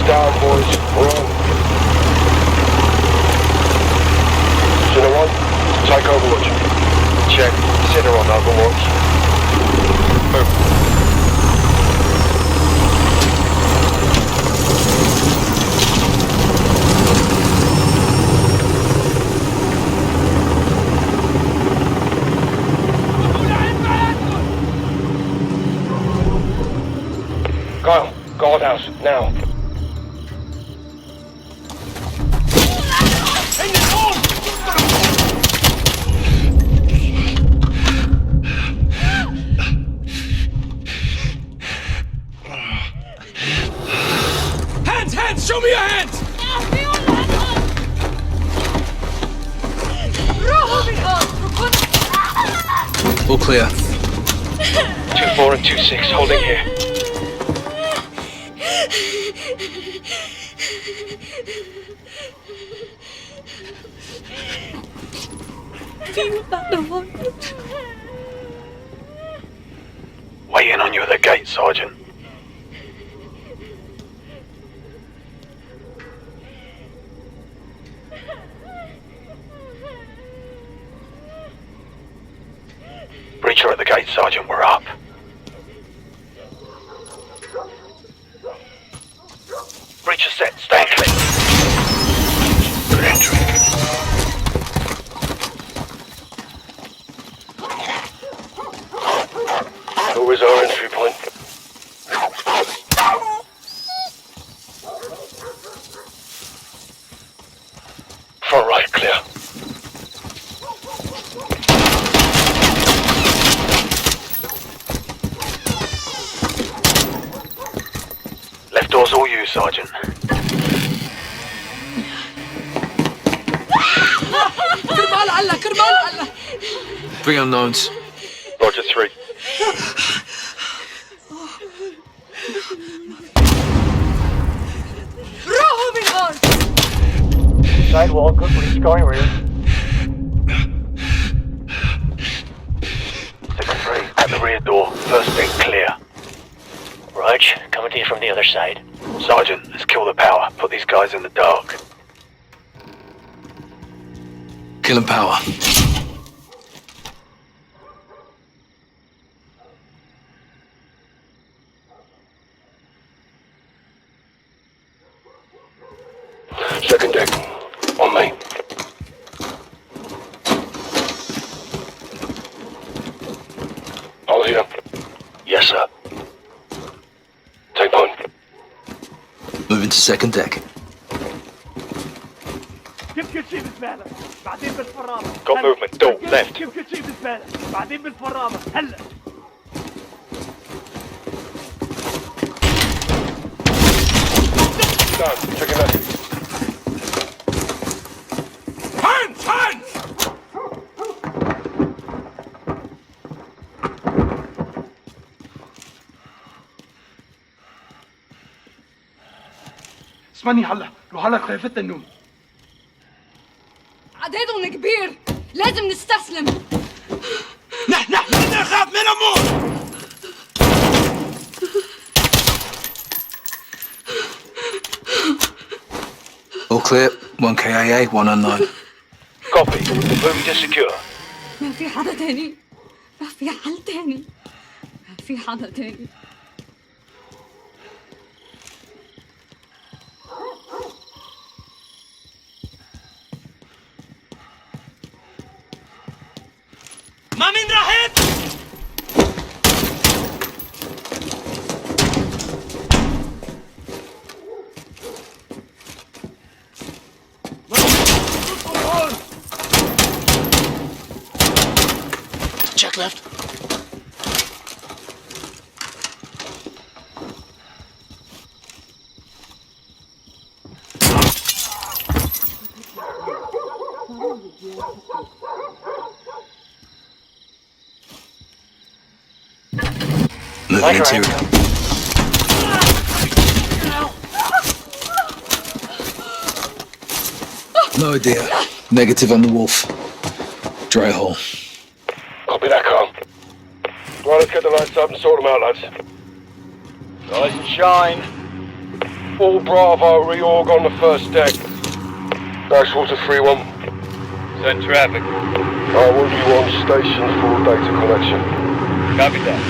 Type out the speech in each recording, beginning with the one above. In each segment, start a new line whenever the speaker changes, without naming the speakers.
down, boys. We're on. Center 1, take Overwatch. Check. Center on Overwatch. Move. Kyle, guardhouse, now.
Hands! Show me your hands!
All clear.
2-4 and 2-6, holding here. Waiting on you at the gate, Sergeant. Breacher at the gate, Sergeant, we're up. Breacher set, stand clear. Good entry. Who is our entry point? Front right, clear. Left door's all you, Sergeant.
Three unknowns.
Roger 3. Sidewall, good breach, going rear. Second 3, at the rear door, first big clear.
Rog, coming to you from the other side.
Sergeant, let's kill the power. Put these guys in the dark.
Killing power.
Second deck, on me. All here. Yes, sir. Take point.
Moving to second deck.
كيف كل شيء بالزبالة بعدين بالفرامة.
Got movement, door, left.
كيف كل شيء بالزبالة بعدين بالفرامة هلا.
Done, checking that.
Hands!
اسمعني هلا روح هلا خايفة النوم.
عددهم كبير لازم نستسلم.
نحن نخاف من الموت.
All clear. 1 KIA, 1 unknown.
Copy. Moving to secure.
ما في حدا تاني، ما في حل تاني، ما في حدا تاني.
ما من راحت.
Check left. Moving interior. No idea. Negative on the wolf. Dry hole.
Copy that, Carl. Right, let's get the lights up and sort them out, lads.
Rise and shine. All Bravo, reorg on the first deck. Nice water 3-1.
Send traffic.
I want you on station for data collection.
Copy that.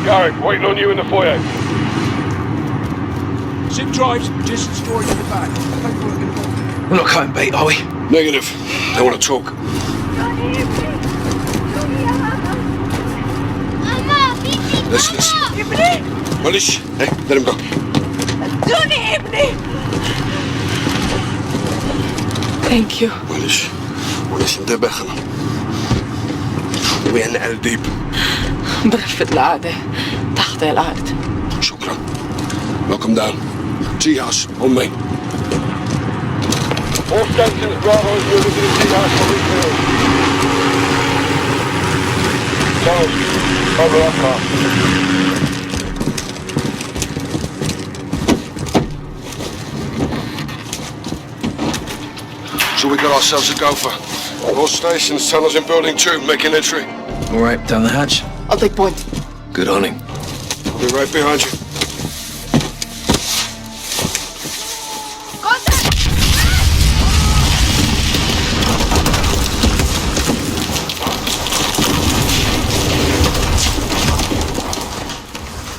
Garrick, waiting on you in the foyer.
Ship drives, just storage in the back. Paperwork in the vault.
We're not cutting bait, are we?
Negative. They want to talk. Listen. Malish, hey, let him go.
Thank you.
معلش انتبه خنا وين قلبي
برفد العادة تحت الأرض.
شكرا. Welcome down. Tea house on me. All stations, Bravo is moving to the tea house for refill. Charles, over that car. So we got ourselves a gopher. All stations, tunnels in building 2, making entry.
All right, down the hatch.
I'll take point.
Good hunting.
I'll be right behind you.